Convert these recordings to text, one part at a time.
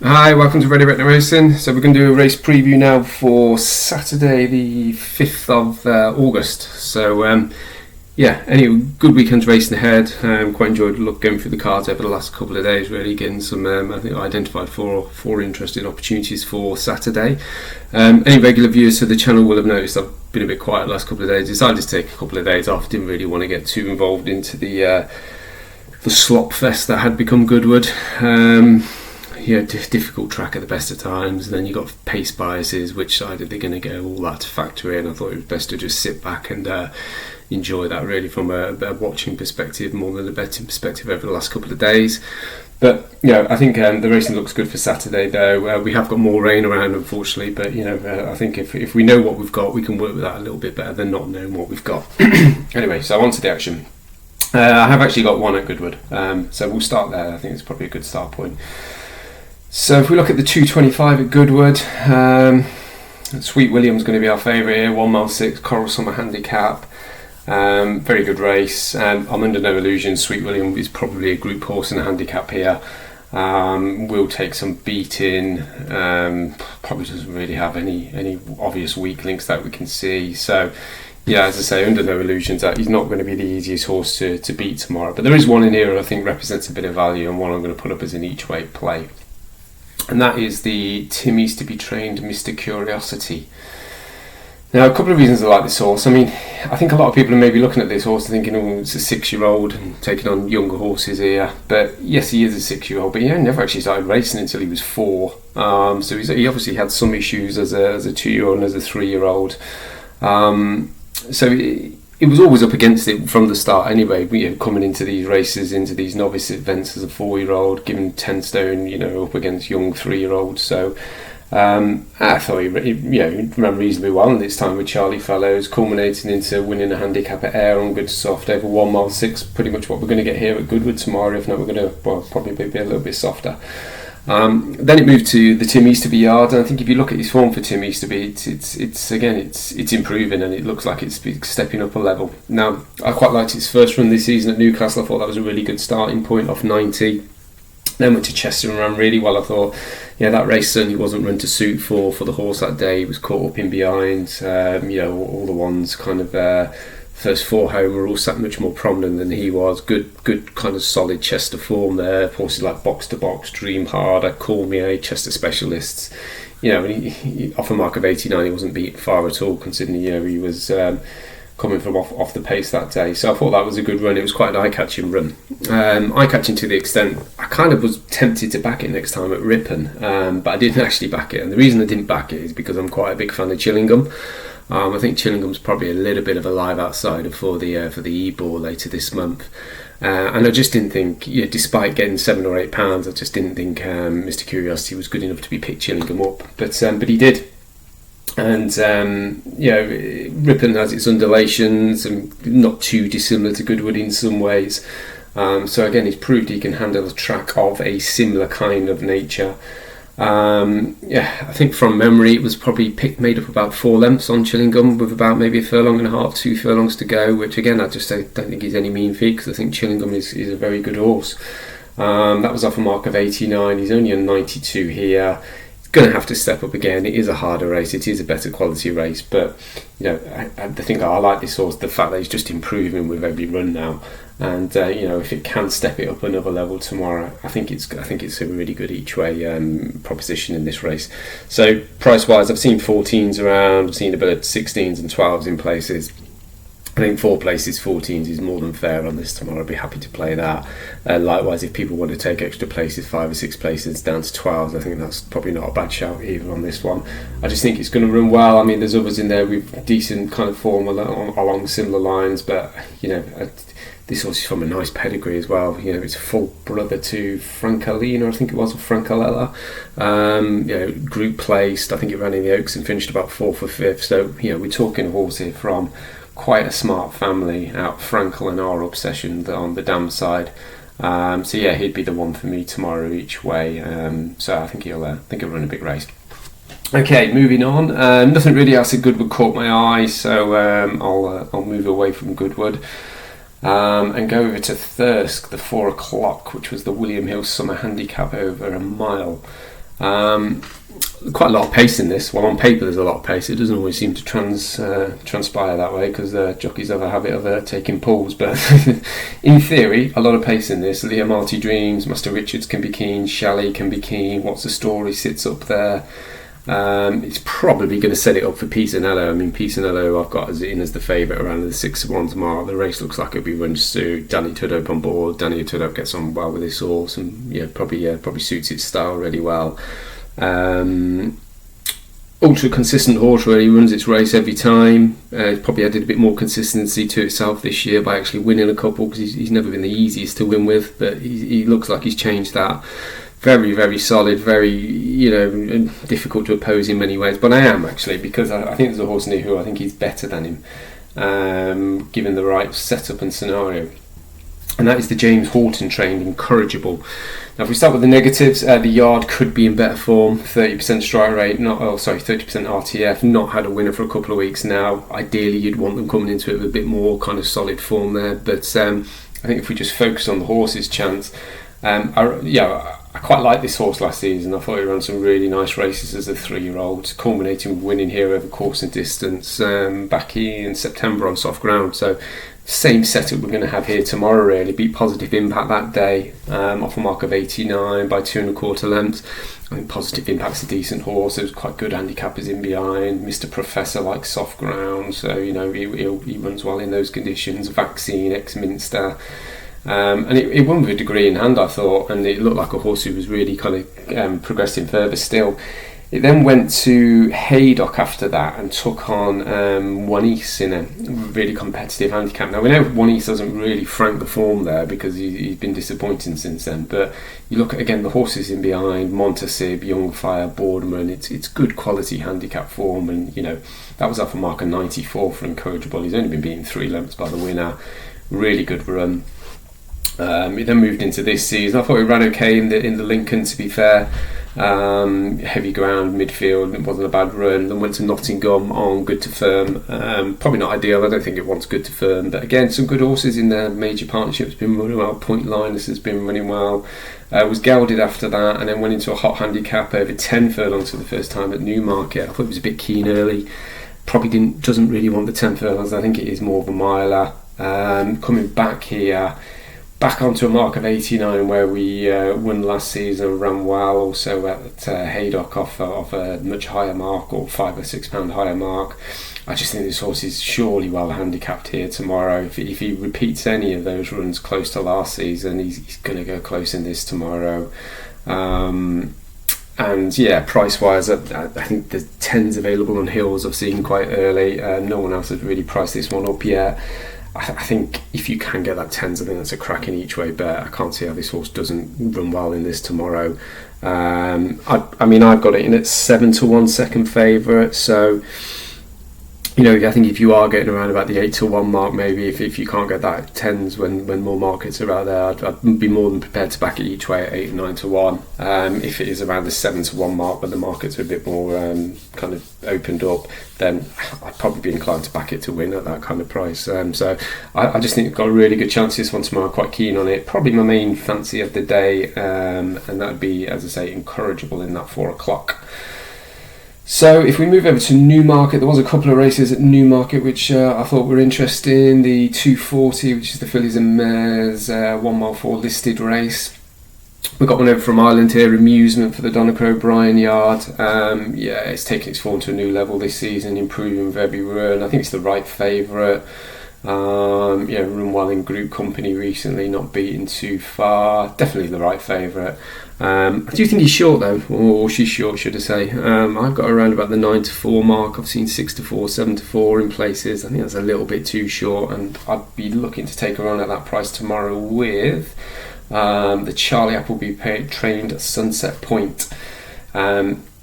Hi, welcome to Ready Retro Racing. So we're going to do a race preview now for Saturday the 5th of August. So anyway, good weekend's racing ahead. Quite enjoyed going through the cards over the last couple of days, really getting some, I think I identified four interesting opportunities for Saturday. Any regular viewers to the channel will have noticed I've been a bit quiet the last couple of days. Decided to take a couple of days off, didn't really want to get too involved into the slop fest that had become Goodwood. Difficult track at the best of times, and then you got pace biases, which side are they going to go, all that to factor in. I thought it was best to just sit back and enjoy that really from a watching perspective more than a betting perspective over the last couple of days. But I think the racing looks good for Saturday, though. We have got more rain around, unfortunately, but I think if we know what we've got, we can work with that a little bit better than not knowing what we've got. Anyway, so on to the action. I have actually got one at Goodwood, so we'll start there. I think it's probably a good start point. So if we look at the 225 at Goodwood, Sweet William's going to be our favourite here, 1 mile 6, Coral Summer Handicap. Very good race. I'm under no illusion Sweet William is probably a group horse in a handicap here. Will take some beating, probably doesn't really have any obvious weak links that we can see. So as I say, under no illusions that he's not going to be the easiest horse to beat tomorrow. But there is one in here that I think represents a bit of value, and one I'm going to put up as an each way play. And that is the Timmy's to be trained Mr. Curiosity. Now, a couple of reasons I like this horse. I mean, I think a lot of people are maybe looking at this horse and thinking, oh, it's a 6-year-old and taking on younger horses here. But yes, he is a 6-year-old, but he never actually started racing until he was 4. So he obviously had some issues as a 2-year-old and as a 3-year-old. So it was always up against it from the start anyway, coming into these races, into these novice events as a 4-year-old, given 10 stone, up against young 3-year-olds. So I thought he ran reasonably well in this time with Charlie Fellows, culminating into winning a handicap at Ayr on good soft over 1 mile 6, pretty much what we're going to get here at Goodwood tomorrow. If not, we're going to probably be a little bit softer. Then it moved to the Tim Easterby yard, and I think if you look at his form for Tim Easterby, it's improving, and it looks like it's stepping up a level. Now, I quite liked his first run this season at Newcastle. I thought that was a really good starting point off 90. Then went to Chester and ran really well. I thought, that race certainly wasn't run to suit for the horse that day. He was caught up in behind. All the ones kind of first 4 home were all sat much more prominent than he was. Good kind of solid Chester form there. Horses like Box to Box, Dream Harder, Cormier, Chester Specialists. He off a mark of 89, he wasn't beaten far at all, considering he was coming from off the pace that day. So I thought that was a good run. It was quite an eye-catching run. Eye-catching to the extent I kind of was tempted to back it next time at Ripon, but I didn't actually back it. And the reason I didn't back it is because I'm quite a big fan of Chillingham. I think Chillingham's probably a little bit of a live outsider for the E-Ball later this month. And I just didn't think, despite getting £7 or £8, I just didn't think Mr. Curiosity was good enough to be picked Chillingham up. But he did. And Ripon has its undulations and not too dissimilar to Goodwood in some ways. So again, he's proved he can handle a track of a similar kind of nature. I think from memory it was probably made up about 4 lengths on Chillingham, with about maybe a furlong and a half, 2 furlongs to go, which again I just don't think is any mean feat, because I think Chillingham is a very good horse. That was off a mark of 89. He's only on 92 here. He's going to have to step up again. It is a harder race, it is a better quality race, but I think I like this horse, the fact that he's just improving with every run now. And if it can step it up another level tomorrow, I think it's a really good each way proposition in this race. So price wise, I've seen 14s around, I've seen a bit of 16s and 12s in places. I think 4 places 14s is more than fair on this tomorrow. I'd be happy to play that. Likewise, if people want to take extra places, 5 or 6 places down to 12s, I think that's probably not a bad shout either on this one. I just think it's going to run well. I mean, there's others in there with decent kind of form along similar lines, but this horse is from a nice pedigree as well. It's a full brother to Francalina, I think it was, or Francalella. Group placed. I think it ran in the Oaks and finished about 4th or 5th. So we're talking a horse here from quite a smart family out Frankel and our obsession on the dam side. He'd be the one for me tomorrow each way. So I think he'll run a big race. Okay, moving on. Nothing really else at Goodwood caught my eye, so I'll move away from Goodwood. And go over to Thirsk, the 4 o'clock, which was the William Hill Summer Handicap over a mile. Quite a lot of pace in this. Well, on paper there's a lot of pace. It doesn't always seem to transpire that way because jockeys have a habit of taking pulls. But in theory, a lot of pace in this. Leah Marty Dreams, Master Richards can be keen, Shally can be keen. What's the Story sits up there. It's probably going to set it up for Pisanello. I mean, Pisanello I've got as the favourite around the 6-1 mark. The race looks like it'll be run to Danny Tudhope on board. Danny Tudhope gets on well with his horse and probably suits its style really well. Ultra consistent horse, really runs its race every time. It's probably added a bit more consistency to itself this year by actually winning a couple, because he's never been the easiest to win with, but he looks like he's changed that. Very, very solid, very, difficult to oppose in many ways, but I am actually, because I think there's a horse near who I think he's better than him, given the right setup and scenario. And that is the James Horton trained Incorrigible. Now, if we start with the negatives, the yard could be in better form. 30% strike rate, 30% RTF. Not had a winner for a couple of weeks now. Ideally, you'd want them coming into it with a bit more kind of solid form there. But I think if we just focus on the horse's chance, I quite liked this horse last season. I thought he ran some really nice races as a 3-year-old, culminating with winning here over course and distance back in September on soft ground. So same setup we're going to have here tomorrow, really. Beat Positive Impact that day off a mark of 89 by 2 1/4 lengths. I think Positive Impact's a decent horse. There was quite good handicappers in behind. Mr. Professor likes soft ground, so he runs well in those conditions. Vaccine, ex-Minster. And it won with a degree in hand, I thought, and it looked like a horse who was really kind of progressing further still. It then went to Haydock after that and took on Juanis in a really competitive handicap. Now, we know Juanis doesn't really frank the form there because he's been disappointing since then, but you look at, again, the horses in behind, Montasib, Youngfire, Boardman, it's good quality handicap form, and that was off a mark of 94 for Incorrigible. He's only been beaten 3 lengths by the winner. Really good run. He then moved into this season. I thought he ran okay in the Lincoln, to be fair. Heavy ground, midfield, it wasn't a bad run. Then went to Nottingham on Good to Firm. Probably not ideal, I don't think it wants Good to Firm, but again, some good horses in there. Major Partnership's been running well, Point Linus has been running well. Was gelded after that, and then went into a hot handicap over 10 furlongs for the first time at Newmarket. I thought it was a bit keen early. Probably doesn't really want the 10 furlongs. I think it is more of a miler. Coming back here, back onto a mark of 89 where we won last season, ran well also at Haydock off a much higher mark, or £5 or £6 higher mark. I just think this horse is surely well handicapped here tomorrow. If he repeats any of those runs close to last season, he's going to go close in this tomorrow. And yeah, price wise, I think the 10s available on Hills I've seen quite early. No one else has really priced this one up yet. I think if you can get that 10s, I think that's a cracking each way bet. I can't see how this horse doesn't run well in this tomorrow. I mean, I've got it in at 7-1 second favourite, so I think if you are getting around about the 8-1 mark, maybe if you can't get that 10s when more markets are out there, I'd be more than prepared to back it each way at 8 and 9-1. If it is around the 7-1 mark, but the markets are a bit more kind of opened up, then I'd probably be inclined to back it to win at that kind of price. So I just think it's got a really good chance this one tomorrow. Quite keen on it. Probably my main fancy of the day, and that would be, as I say, Incorrigible in that 4 o'clock. So if we move over to Newmarket, there was a couple of races at Newmarket which I thought were interesting. The 240, which is the Fillies and Mares 1 mile 4 listed race. We got one over from Ireland here, Amusement for the Donnacha O'Brien yard. It's taken its form to a new level this season, improving with every run. I think it's the right favourite. Run well in group company recently, not beaten too far. Definitely the right favourite. I do think he's short though, or she's short, should I say. I've got around about the 9-4 mark. I've seen 6-4, 7-4 in places. I think that's a little bit too short, and I'd be looking to take her on at that price tomorrow with the Charlie Appleby trained at Sunset Point.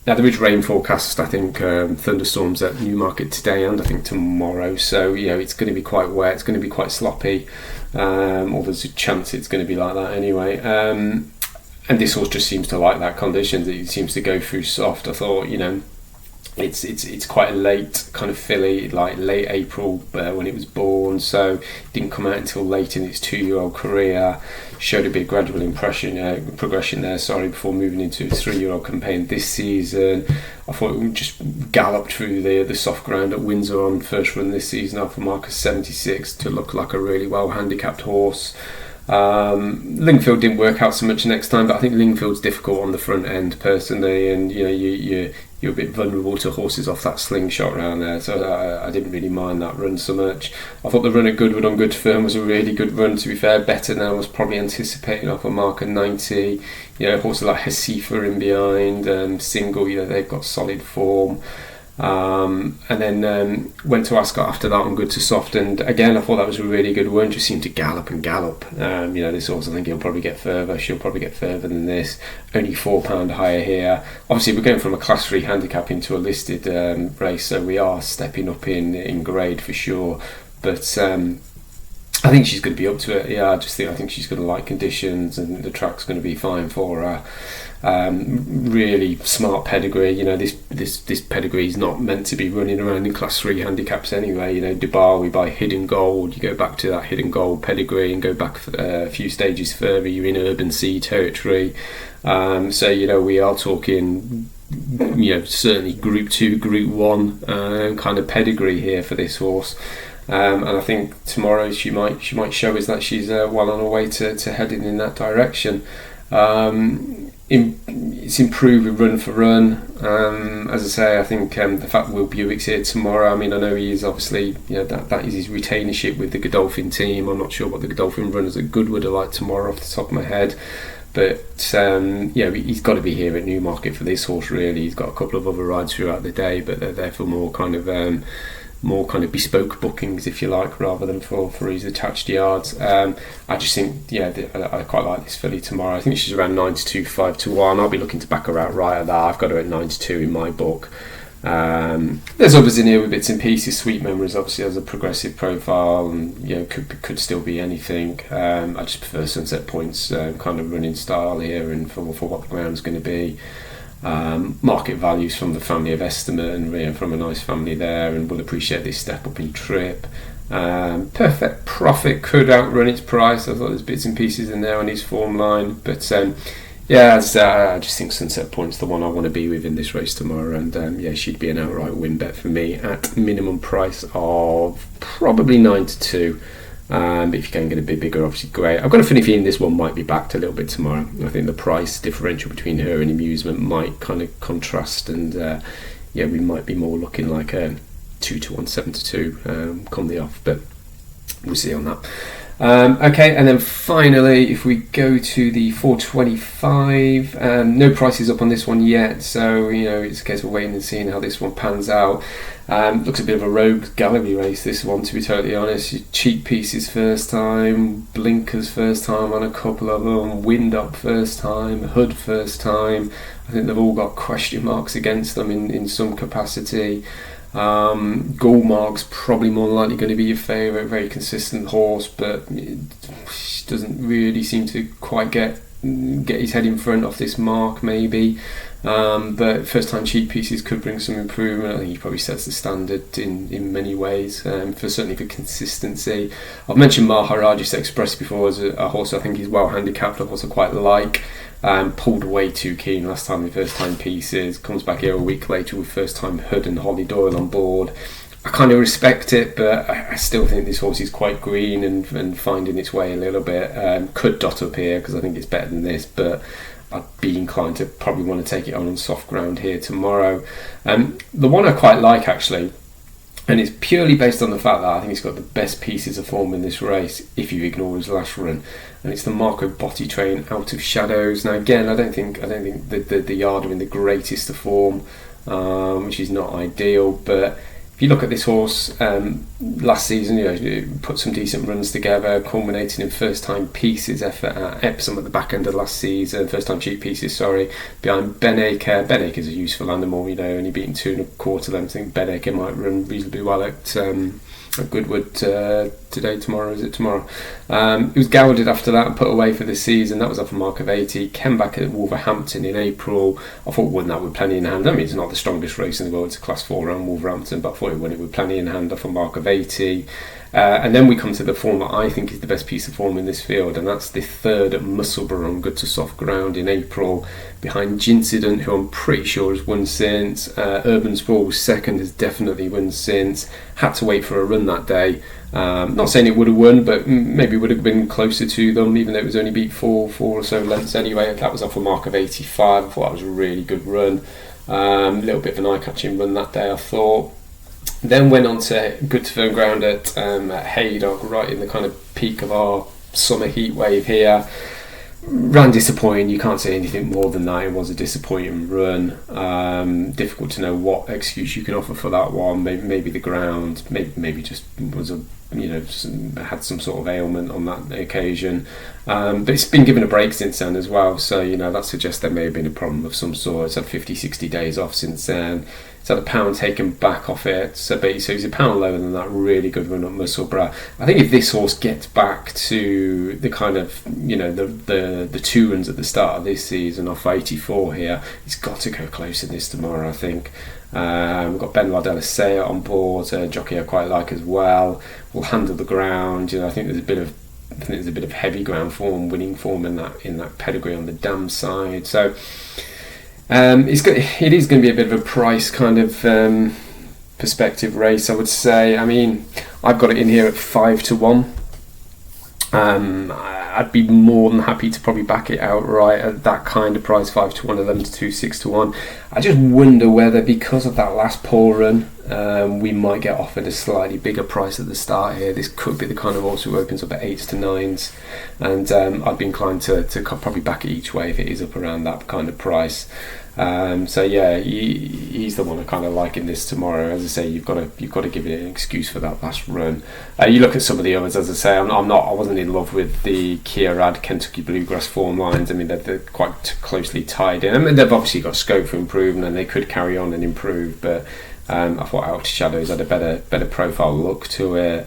Now there is rain forecast, I think, thunderstorms at Newmarket today and I think tomorrow, so it's going to be quite wet, it's going to be quite sloppy, or there's a chance it's going to be like that anyway. And this horse just seems to like that conditions. It seems to go through soft. I thought, it's quite a late kind of filly, like late April when it was born, so it didn't come out until late in its 2-year-old career. Showed a bit of gradual progression there, before moving into its 3-year-old campaign this season. I thought it just galloped through the soft ground at Windsor on first run this season off a mark of 76 to look like a really well handicapped horse. Lingfield didn't work out so much next time, but I think Lingfield's difficult on the front end personally, and you're a bit vulnerable to horses off that slingshot round there, so I didn't really mind that run so much. I thought the run at Goodwood on Good Firm was a really good run, to be fair, better than I was probably anticipating off a mark of 90. Horses like Hasifa in behind, Single, they've got solid form. And then went to Ascot after that on Good to Soft, and again I thought that was a really good one. Just seemed to gallop and gallop. This horse, I think he'll probably get further. She'll probably get further than this. Only £4 higher here. Obviously we're going from a class 3 handicap into a listed race, so we are stepping up in grade for sure, but I think she's going to be up to it. I think she's going to like conditions, and the track's going to be fine for her. Really smart pedigree. This pedigree is not meant to be running around in class 3 handicaps anyway. Dubai, we buy Hidden Gold. You go back to that Hidden Gold pedigree and go back a few stages further, you're in Urban Sea territory. So we are talking certainly Group 2, Group 1 kind of pedigree here for this horse. And I think tomorrow she might show us that she's well on her way to heading in that direction. It's improved with run for run. As I say, I think the fact Will Buick's here tomorrow, I know he is obviously, that is his retainership with the Godolphin team. I'm not sure what the Godolphin runners at Goodwood are like tomorrow off the top of my head, but he's got to be here at Newmarket for this horse really. He's got a couple of other rides throughout the day, but they're there for more kind of bespoke bookings, if you like, rather than for his attached yards. I just think, I quite like this filly tomorrow. I think she's around 9 to 2, 5 to 1. I'll be looking to back her outright at that. I've got her at 9 to 2 in my book. There's others in here with bits and pieces. Sweet Memories obviously has a progressive profile, and could still be anything. I just prefer Sunset Point's kind of running style here, and for what the ground's going to be. Market values from the family of Estimate, and from a nice family there, and will appreciate this step up in trip. Perfect Profit could outrun its price. I thought there's bits and pieces in there on his form line, but I just think Sunset Point's the one I want to be with in this race tomorrow, and she'd be an outright win bet for me at minimum price of probably 9 to 2. But if you can get a bit bigger, obviously great. I've got a funny feeling this one might be backed a little bit tomorrow. I think the price differential between her and Amusement might kind of contrast, and we might be more looking like a 2 to 1, 7 to 2 come the off, but we'll see on that. Okay, and then finally, if we go to the 425, no prices up on this one yet, so it's a case of waiting and seeing how this one pans out. Looks a bit of a rogue gallery race, this one, to be totally honest. Cheap Pieces first time, Blinkers first time on a couple of them, Wind Up first time, Hood first time. I think they've all got question marks against them in some capacity. Gulmarg's probably more likely going to be your favourite, very consistent horse, but it doesn't really seem to quite get his head in front of this mark maybe. But first time Cheap Pieces could bring some improvement. I think he probably sets the standard in many ways, certainly for consistency. I've mentioned Maharajas Express before as a horse I think he's well handicapped, a horse I quite like. Pulled way too keen last time with first time Pieces, comes back here a week later with first time Hood and Holly Doyle on board. I kind of respect it, but I still think this horse is quite green and finding its way a little bit. Could dot up here because I think it's better than this, but I'd be inclined to probably want to take it on soft ground here tomorrow. The one I quite like actually, and it's purely based on the fact that I think he's got the best pieces of form in this race if you ignore his last run, and it's the Marco Botti train, Out of Shadows. Now again, I don't think the yard are in the greatest of form, which is not ideal, but if you look at this horse, last season, put some decent runs together, culminating in first time Pieces effort at Epsom at the back end of last season, first time Cheap Pieces, behind Ben Acre. Ben Acre's a useful animal, only beaten 2 1/4 lengths. I think Ben Acre might run reasonably well at at Goodwood tomorrow. Is it tomorrow? He was gelded after that and put away for the season. That was off a mark of 80. Came back at Wolverhampton in April. I thought won that with plenty in hand. I mean, it's not the strongest race in the world. It's a Class 4 around Wolverhampton, but I thought he won it with plenty in hand off a mark of 80. And then we come to the form that I think is the best piece of form in this field, and that's the third at Musselburgh on good to soft ground in April, behind Gincident, who I'm pretty sure has won since. Urban Sprawl was second, has definitely won since. Had to wait for a run that day. Not saying it would have won, but maybe would have been closer to them, even though it was only beat four or so lengths anyway. That was off a mark of 85. I thought that was a really good run. A little bit of an eye-catching run that day, I thought. Then went on to good to firm ground at Haydock, right in the kind of peak of our summer heat wave here. Ran disappointing, you can't say anything more than that. It was a disappointing run. Difficult to know what excuse you can offer for that one. Maybe the ground, maybe just was had some sort of ailment on that occasion. But it's been given a break since then as well, so that suggests there may have been a problem of some sort. It's had 50-60 days off since then. It's had a pound taken back off it, so he's a pound lower than that really good run at Musselburgh. I think if this horse gets back to the kind of the two runs at the start of this season off 84 here, he's got to go close in this tomorrow, I think. We've got Benoit Delisea on board, a jockey I quite like as well. Will handle the ground. I think there's a bit of heavy ground form, winning form in that pedigree on the dam side. So it is going to be a bit of a price kind of perspective race, I would say. I mean, I've got it in here at 5-1. I'd be more than happy to probably back it outright at that kind of price, 5-1, 11-2, 6-1. I just wonder whether, because of that last poor run, we might get offered a slightly bigger price at the start here. This could be the kind of horse who opens up at 8s to 9s, and I'd be inclined to probably back it each way if it is up around that kind of price. So yeah, he's the one I kind of like in this tomorrow. As I say, you've got to give it an excuse for that last run. You look at some of the others. As I say, I wasn't in love with the Kierad Kentucky Bluegrass form lines. I mean, they're quite closely tied in. I mean, they've obviously got scope for improvement, and they could carry on and improve. But I thought Outer Shadows had a better profile look to it.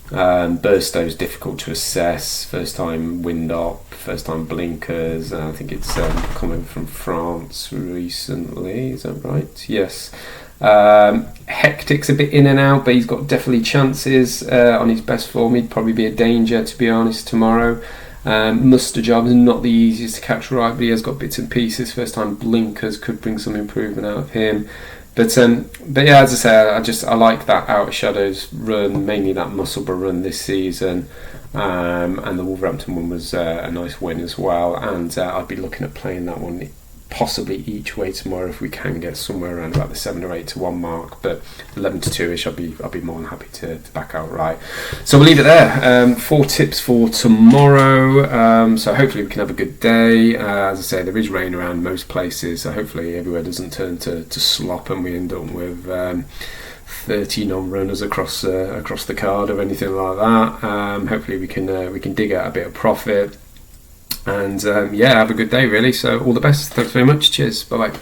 Burstow's difficult to assess. First time wind up, first time blinkers. I think it's coming from France recently. Is that right? Yes. Hectic's a bit in and out, but he's got definitely chances on his best form. He'd probably be a danger, to be honest, tomorrow. Mustajab is not the easiest to catch right, but he has got bits and pieces. First time blinkers could bring some improvement out of him. But yeah, as I say, I like that Outer Shadows run, mainly that Musselburgh run this season, and the Wolverhampton one was a nice win as well. And I'd be looking at playing that one possibly each way tomorrow if we can get somewhere around about the 7 or 8-1 mark. But 11-2ish, I'll be more than happy to back outright. So we'll leave it there. 4 tips for tomorrow. So hopefully we can have a good day. As I say, there is rain around most places, so hopefully everywhere doesn't turn to slop and we end up with 30 non-runners across the card or anything like that. Hopefully we can dig out a bit of profit. And yeah, have a good day really. So all the best. Thanks very much. Cheers. Bye bye.